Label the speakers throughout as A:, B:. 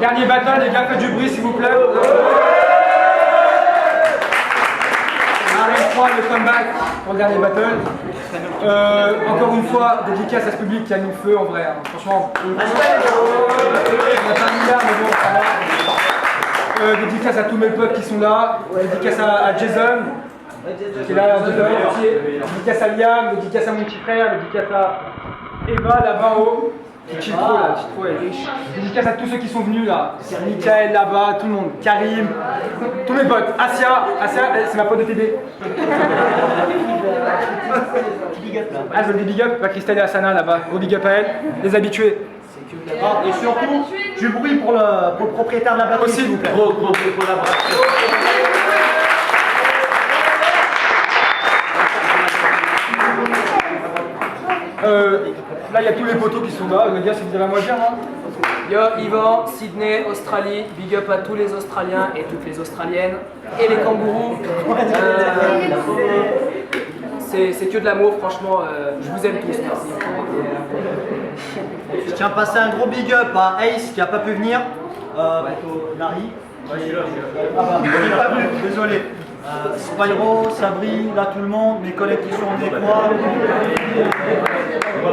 A: Dernier battle, les gars, faites du bruit s'il vous plaît. Arène 3, le comeback pour le dernier battle. Encore une fois, dédicace à ce public qui a mis le feu en vrai. Hein. Franchement, on n'a pas mis là, mais bon, ça va. Dédicace à tous mes potes qui sont là. Dédicace à Jason, qui est là en entier. Dédicace à Liam, dédicace à mon petit frère, dédicace à Eva là-bas en haut. Qui chill trop là, elle est riche. Dédicace à tous ceux qui sont venus là. C'est Mickaël là-bas, tout le monde. Karim, tous mes potes. Asia, c'est ma pote de TD. Ah, je veux des big up. Christelle et Asana là-bas. Gros big up à elle. Les habitués.
B: Et surtout, du bruit pour le propriétaire de la batterie, s'il vous plaît.
C: Gros collaboration.
A: Là, il y a tous les poteaux qui sont là. Les gars, si vous avez à moi dire, hein.
D: Yo, Yvan, Sydney, Australie, big up à tous les Australiens et toutes les Australiennes et les kangourous. C'est que de l'amour, franchement, je vous aime tous, merci.
B: Je tiens à passer un gros big up à Ace qui n'a pas pu venir. Larry.
C: Ouais, je suis là.
B: Ah bah, il n'est pas venu, désolé. Spyro, Sabri, là tout le monde, mes collègues qui sont en décroix.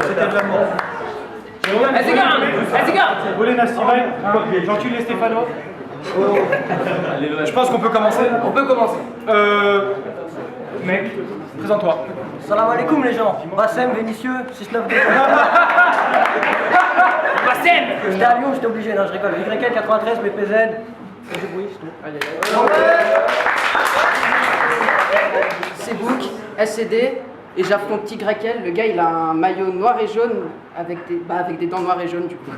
B: C'était de l'amour.
A: Bolena Steven, gentil les Stéphano. Je pense qu'on peut commencer.
D: On peut commencer.
A: Mec, présente-toi.
E: Salam alaikum les gens, Bassem, Vénitieux, 692.
D: Bassem.
E: J'étais à Lyon, j'étais obligé, non je rigole. YL 93, BPZ. Fais du bruit, c'est tout.
F: C'est Book, SCD, et j'affronte YL. Le gars il a un maillot noir et jaune avec des dents noires et jaunes du coup.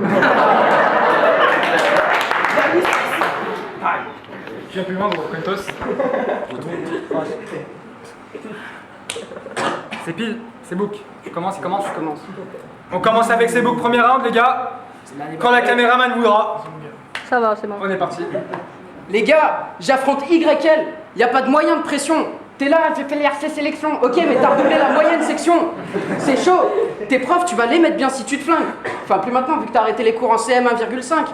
A: Je viens plus loin, gros, Quentos. C'est pile, c'est Book. Tu commences, il commence.
F: Je commence.
A: On commence avec ces Book, premier round, les gars. Quand la caméraman voudra.
G: Ça va, c'est bon.
A: On est parti.
F: Les gars, j'affronte YL. Y a pas de moyen de pression. T'es là, j'ai fait les RC sélection. Ok, mais t'as redoublé la moyenne section. C'est chaud. Tes profs, tu vas les mettre bien si tu te flingues. Enfin, plus maintenant, vu que t'as arrêté les cours en CM 1,5.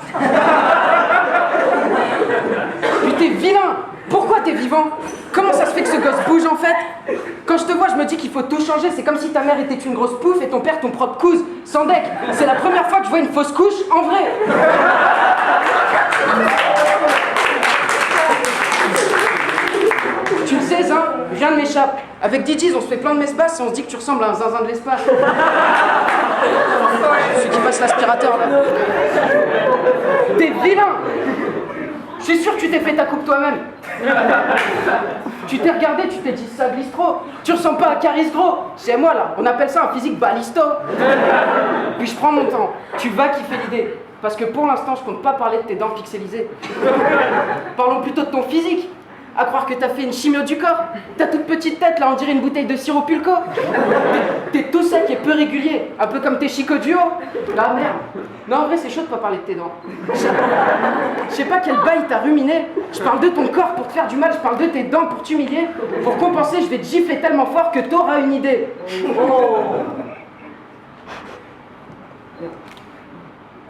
F: Puis t'es vilain. Pourquoi t'es vivant? Comment ça se fait que ce gosse bouge en fait? Quand je te vois, je me dis qu'il faut tout changer. C'est comme si ta mère était une grosse pouffe et ton père ton propre couse. Sans deck. C'est la première fois que je vois une fausse couche en vrai. Tu le sais, hein, rien ne m'échappe. Avec Didiz, on se fait plein de messes basses et on se dit que tu ressembles à un zinzin de l'espace. Celui qui passe l'aspirateur là. T'es vilain. Je suis sûr que tu t'es fait ta coupe toi-même. Tu t'es regardé, tu t'es dit ça glisse trop. Tu ressembles pas à Caris Gros. C'est moi là, on appelle ça un physique balisto. Puis je prends mon temps. Tu vas kiffer l'idée. Parce que pour l'instant, je compte pas parler de tes dents pixelisées. Parlons plutôt de ton physique. À croire que t'as fait une chimio du corps. Ta toute petite tête, là, on dirait une bouteille de sirop pulco. T'es tout sec et peu régulier. Un peu comme tes chicots du haut. Ah merde. Non, en vrai, c'est chaud de pas parler de tes dents. Je sais pas quel bail t'as ruminé. Je parle de ton corps pour te faire du mal. Je parle de tes dents pour t'humilier. Pour compenser, je vais te gifler tellement fort que t'auras une idée. Oh.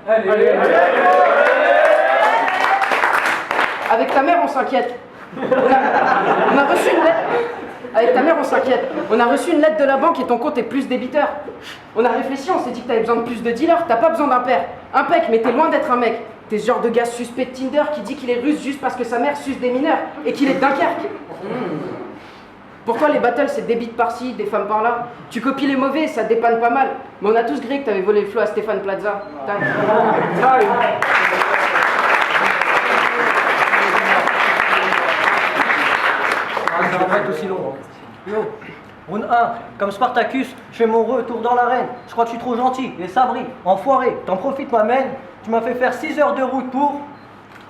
A: Allez.
F: Avec ta mère, on s'inquiète. On a reçu une lettre. Avec ta mère, on s'inquiète. On a reçu une lettre de la banque et ton compte est plus débiteur. On a réfléchi, on s'est dit que t'avais besoin de plus de dealers. T'as pas besoin d'un père. Impec, mais t'es loin d'être un mec. T'es ce genre de gars suspect de Tinder qui dit qu'il est russe juste parce que sa mère suce des mineurs et qu'il est de Dunkerque. Pour toi, les battles, c'est des bites par-ci, des femmes par-là. Tu copies les mauvais, ça dépanne pas mal. Mais on a tous gré que t'avais volé le flow à Stéphane Plaza.
E: Ça va pas être aussi long. Yo, round 1, comme Spartacus, je fais mon retour dans l'arène. Je crois que je suis trop gentil. Et Sabri, enfoiré, t'en profites, ma mène. Tu m'as fait faire 6 heures de route pour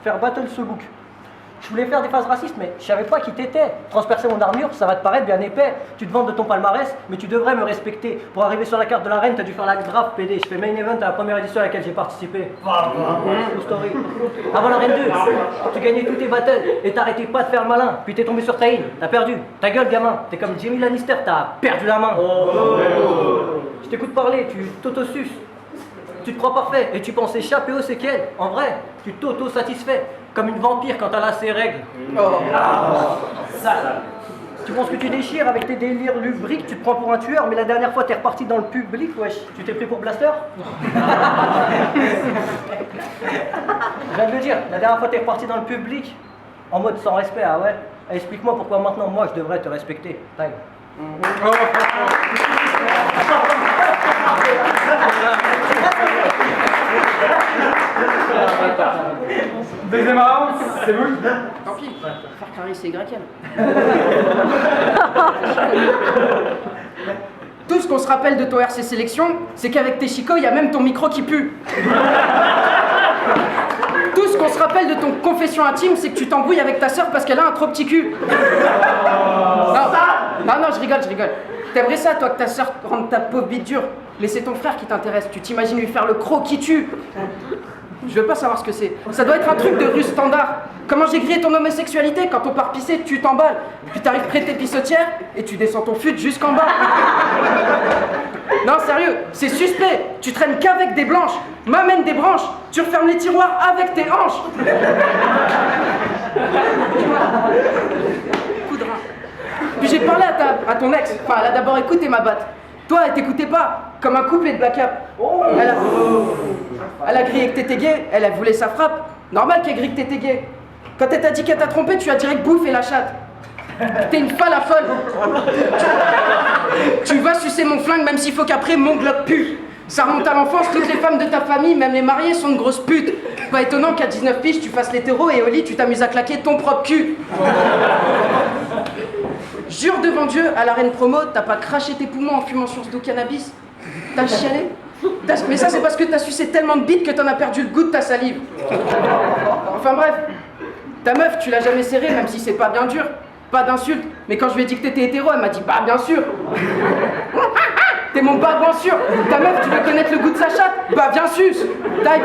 E: faire battle ce book. Je voulais faire des phases racistes, mais je savais pas qui t'étais. Transpercer mon armure, ça va te paraître bien épais. Tu te vantes de ton palmarès, mais tu devrais me respecter. Pour arriver sur la carte de l'arène, t'as dû faire la draft PD. Je fais main event à la première édition à laquelle j'ai participé. Story. Avant l'arène 2, tu gagnais tous tes battles et t'arrêtais pas de faire le malin. Puis t'es tombé sur Taïn, t'as perdu. Ta gueule, gamin. T'es comme Jamie Lannister, t'as perdu la main. Je t'écoute parler, tu t'autosuces. Tu te crois parfait et tu penses échapper aux séquelles. En vrai, tu t'auto-satisfais, comme une vampire quand elle a ses règles. Sale. Tu penses que tu déchires avec tes délires lubriques, tu te prends pour un tueur, mais la dernière fois t'es reparti dans le public, wesh. Tu t'es pris pour Blaster? Je viens de le dire, la dernière fois t'es reparti dans le public, en mode sans respect, ah ouais? Explique-moi pourquoi maintenant moi je devrais te respecter. Time.
A: Deuxième round, c'est vous.
F: Tant pis, faire Clarisse et Graquel. Tout ce qu'on se rappelle de ton RC Sélection, c'est qu'avec tes chicots, il y a même ton micro qui pue. Tout ce qu'on se rappelle de ton confession intime, c'est que tu t'embrouilles avec ta sœur parce qu'elle a un trop petit cul. Non, je rigole. T'aimerais ça, toi, que ta sœur rende ta pauvre bite dure? Mais c'est ton frère qui t'intéresse, tu t'imagines lui faire le croc qui tue. Je veux pas savoir ce que c'est. Ça doit être un truc de rue standard. Comment j'ai grillé ton homosexualité? Quand on part pisser, tu t'emballes. Puis t'arrives près de tes pissotières et tu descends ton fut jusqu'en bas. Non, sérieux, c'est suspect. Tu traînes qu'avec des blanches. M'amène des branches. Tu refermes les tiroirs avec tes hanches. Coup de rein. Puis j'ai parlé à ton ex. Enfin, elle a d'abord écouté ma batte. Toi, elle t'écoutait pas. Comme un couplet de Black Cap. Elle a grillé que t'étais gay, elle voulait sa frappe. Normal qu'elle grille que t'étais gay. Quand elle t'a dit qu'elle t'a trompé, tu as direct bouffé la chatte. T'es une folle à folle. Tu vas sucer mon flingue même s'il faut qu'après mon globe pue. Ça remonte à l'enfance, toutes les femmes de ta famille, même les mariées, sont de grosses putes. Pas étonnant qu'à 19 piges, tu fasses l'hétéro et au lit, tu t'amuses à claquer ton propre cul. Jure devant Dieu, à l'arène promo, t'as pas craché tes poumons en fumant sur ce doux cannabis? T'as chialé? Mais ça, c'est parce que t'as sucé tellement de bites que t'en as perdu le goût de ta salive. Enfin bref, ta meuf, tu l'as jamais serrée, même si c'est pas bien dur. Pas d'insulte. Mais quand je lui ai dit que t'étais hétéro, elle m'a dit bah bien sûr. T'es mon bah bien sûr. Ta meuf, tu veux connaître le goût de sa chatte? Bah bien sûr. Time.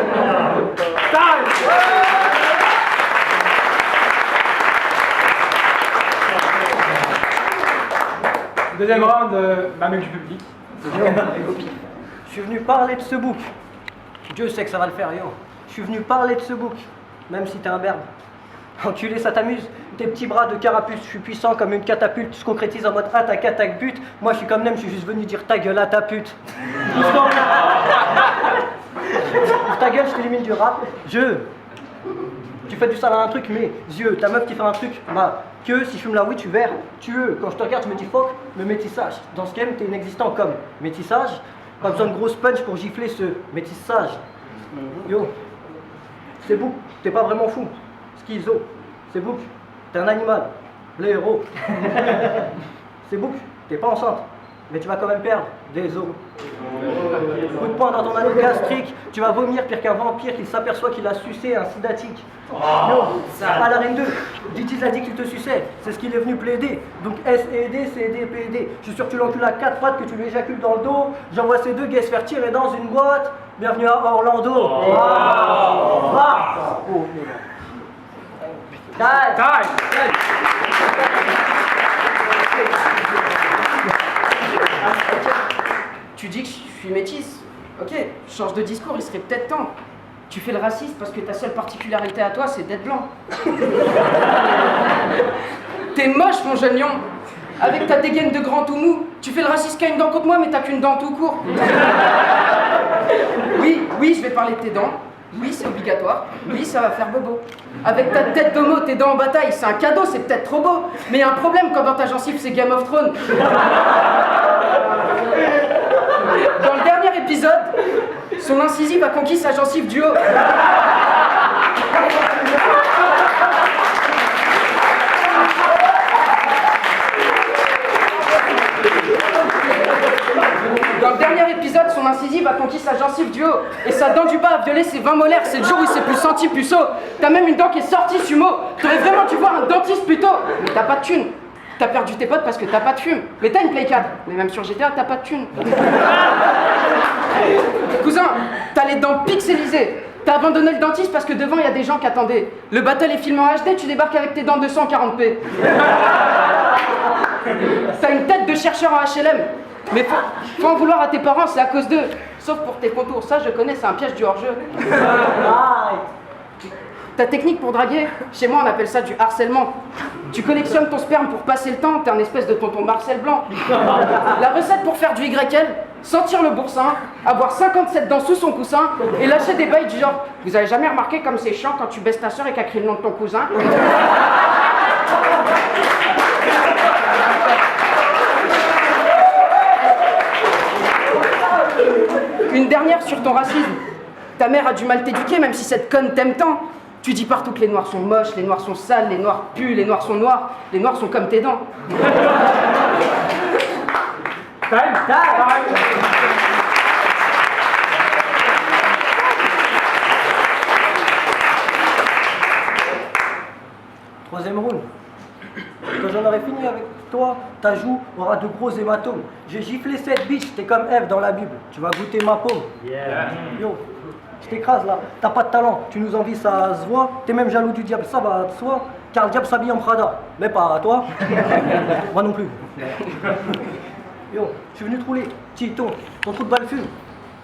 A: Deuxième round, même du public.
E: Je suis venu parler de ce book. Dieu sait que ça va le faire, yo. Je suis venu parler de ce book, même si t'es un berbe. Enculé, ça t'amuse? Tes petits bras de carapuce, je suis puissant comme une catapulte. Je concrétise en mode attaque, but. Moi, je suis comme Nem, je suis juste venu dire ta gueule à ta pute. Pour ta gueule, je t'élimine du rap. Tu fais du sale à un truc, mais yeux, ta meuf qui fait un truc, bah, que si je fume la weed, tu verres, quand je te regarde, je me dis fuck, le métissage. Dans ce game, t'es inexistant comme métissage. Pas besoin de grosse punch pour gifler ce métissage. Yo, c'est Book, t'es pas vraiment fou. Schizo, c'est Book, t'es un animal. Blaireau. C'est Book, t'es pas enceinte. Mais tu vas quand même perdre des os. Coup de poing dans ton anneau gastrique, tu vas vomir pire qu'un vampire qui s'aperçoit qu'il a sucé un sidatique. À la reine 2, Diti a dit qu'il te suçait, c'est ce qu'il est venu plaider. Donc S-E-D, C-D, P-D. Je suis sûr que tu l'encules à 4 pattes, que tu lui éjacules dans le dos. J'envoie ces deux gays se faire tirer dans une boîte. Bienvenue à Orlando.
F: Tu dis que je suis métisse. Ok, change de discours, il serait peut-être temps. Tu fais le raciste parce que ta seule particularité à toi, c'est d'être blanc. T'es moche, mon jeune lion. Avec ta dégaine de grand tout mou, tu fais le raciste qui a une dent contre moi, mais t'as qu'une dent tout court. Oui, je vais parler de tes dents. Oui, c'est obligatoire. Oui, ça va faire bobo. Avec ta tête d'homo, tes dents en bataille, c'est un cadeau, c'est peut-être trop beau. Mais y a un problème quand dans ta gencive, c'est Game of Thrones. Dans le dernier épisode, son incisive a conquis sa gencive du haut. Dans le dernier épisode, son incisive a conquis sa gencive du haut. Et sa dent du bas a violé ses 20 molaires. C'est le jour où il s'est plus senti puceau. T'as même une dent qui est sortie sumo. T'aurais vraiment dû voir un dentiste plus tôt. Mais t'as pas de thune. T'as perdu tes potes parce que t'as pas de fume. Mais t'as une Play 4. Mais même sur GTA, t'as pas de thune. Cousin, t'as les dents pixelisées. T'as abandonné le dentiste parce que devant, il y a des gens qui attendaient. Le battle est filmé en HD, tu débarques avec tes dents 240p. T'as une tête de chercheur en HLM. Mais faut en vouloir à tes parents, c'est à cause d'eux. Sauf pour tes contours, ça je connais, c'est un piège du hors-jeu.
E: Aïe.
F: Ta technique pour draguer, chez moi on appelle ça du harcèlement. Tu collectionnes ton sperme pour passer le temps, t'es un espèce de tonton Marcel Blanc. La recette pour faire du YL, sentir le boursin, avoir 57 dents sous son coussin et lâcher des bails du genre « Vous avez jamais remarqué comme c'est chiant quand tu baisses ta soeur et qu'elle crie le nom de ton cousin ?» Une dernière sur ton racisme. Ta mère a du mal t'éduquer même si cette conne t'aime tant. Tu dis partout que les noirs sont moches, les noirs sont sales, les noirs puent, les noirs sont noirs, les noirs sont comme tes dents.
E: Troisième round. Quand j'en aurai fini avec toi, ta joue aura de gros hématomes. J'ai giflé cette bitch, t'es comme Ève dans la Bible. Tu vas goûter ma paume. Yo, je t'écrase là. T'as pas de talent, tu nous envies, ça se voit. T'es même jaloux du diable, ça va de soi. Car le diable s'habille en Prada. Mais pas à toi. Moi non plus. Yo, je suis venu te rouler. Petit ton, ton trou de balle fume.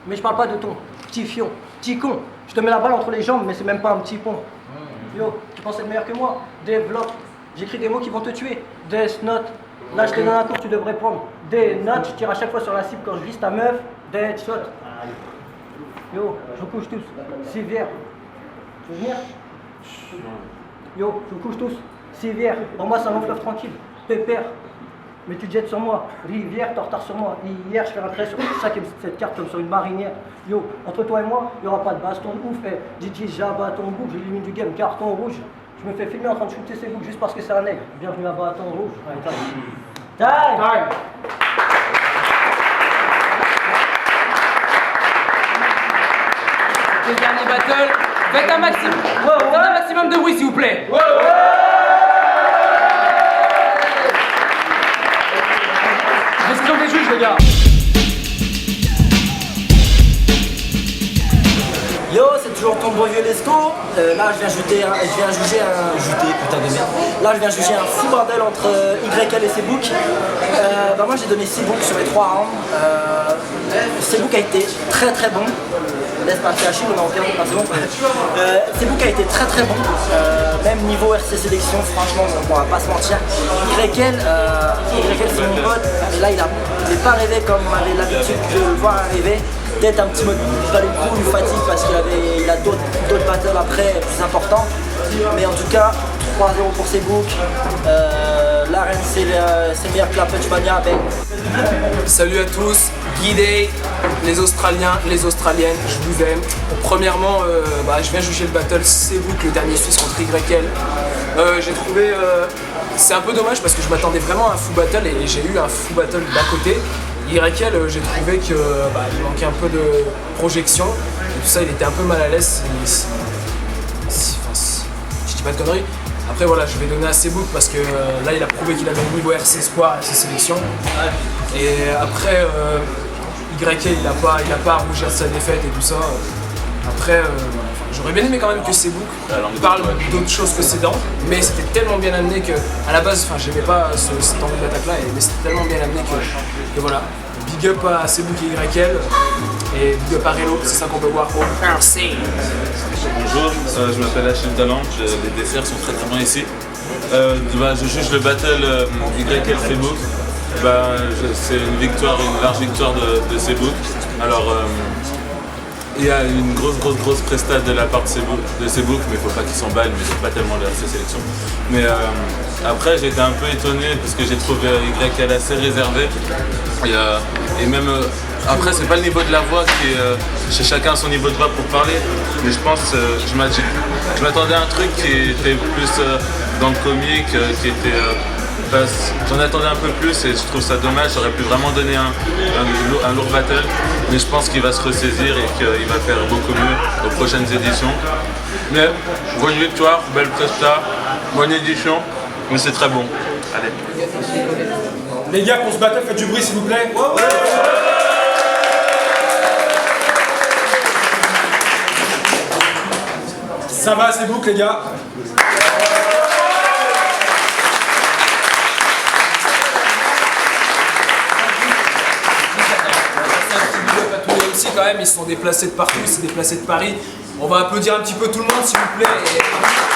E: Mais je parle pas de ton. Petit fion, petit con. Je te mets la balle entre les jambes, mais c'est même pas un petit pont. Yo, tu penses être meilleur que moi? Développe. J'écris des mots qui vont te tuer. Death Note. Là, je te donne un cours, tu devrais prendre. Des notes, je tire à chaque fois sur la cible quand je vise ta meuf. Dead shot. Yo, je vous couche tous. Civière. Tu veux venir? Yo, je vous couche tous. Civière. Pour moi, c'est un long fleuve tranquille. Pépère. Mais tu te jettes sur moi. Rivière, t'es en retard sur moi. Hier, je fais un trait sur cette carte comme sur une marinière. Yo, entre toi et moi, il n'y aura pas de baston de ouf. DJ, j'abats ton bouc, j'élimine du game, carton rouge. Je me fais filmer en train de shooter ses boucs juste parce que c'est un nègre. Bienvenue à Bâton Rouge. Allez, time.
D: Le dernier battle, faites un maximum de bruit s'il vous plaît.
A: Question des juges, les gars.
C: Yo, c'est toujours ton beau vieux Lesco. Là, je viens juger un fou bordel entre YL et Seebook. Moi, j'ai donné Seebook sur les 3 rounds. Seebook a été très très bon. Laisse pas faire Achille, on est en pire, c'est bon. Seebook a été très très bon. Même niveau RC sélection, franchement, on va pas se mentir. YL, c'est mon pote. Et là, il n'est pas arrivé comme on avait l'habitude de le voir arriver. Peut-être un petit mode dans les coups, une fatigue parce qu'il a d'autres battles après plus importants. Mais en tout cas, 3-0 pour Seebook. L'arène c'est meilleur que la Punchmania avec.
D: Salut à tous, Guidé, les Australiens, les Australiennes, je vous aime. Premièrement, je viens juger le battle Seebook, le dernier Suisse contre YL. J'ai trouvé, c'est un peu dommage parce que je m'attendais vraiment à un fou battle et j'ai eu un fou battle d'à côté. YL, j'ai trouvé qu'il manquait un peu de projection et tout ça, il était un peu mal à l'aise. Je dis pas de conneries. Après voilà, je vais donner à Seebook parce que là il a prouvé qu'il avait le niveau RC Espoir et ses sélections. Et après YL il a pas à rougir de sa défaite et tout ça. Après j'aurais bien aimé quand même que Seebook parle d'autre chose que ses dents, mais c'était tellement bien amené que à la base, j'aimais pas cet angle d'attaque là, mais c'était tellement bien amené que voilà. Big up à Seebook et YL et big up à Relo, c'est ça qu'on peut voir au RC.
G: Bonjour, je m'appelle Achille Talent, les desserts sont très bien ici. Je juge le battle YL Seebook. C'est une large victoire de Seebook. Alors il y a une grosse prestation de la part de Seebook, mais il ne faut pas qu'il s'emballe, mais c'est pas tellement sa sélection. Mais après j'ai été un peu étonné parce que j'ai trouvé YL assez réservé. Et même après c'est pas le niveau de la voix qui est chez chacun son niveau de voix pour parler, mais je pense je m'attendais à un truc qui était plus dans le comique, qui était j'en attendais un peu plus et je trouve ça dommage. J'aurais pu vraiment donner un lourd battle, mais je pense qu'il va se ressaisir et qu'il va faire beaucoup mieux aux prochaines éditions. Mais bonne victoire, belle presta, bonne édition, mais c'est très bon. Allez.
A: Les gars, pour ce battle, faites du bruit s'il vous plaît. Ça va, Seebook les gars.
D: Quand quand même, ils se sont déplacés de partout, ils se sont déplacés de Paris. On va applaudir un petit peu tout le monde s'il vous plaît.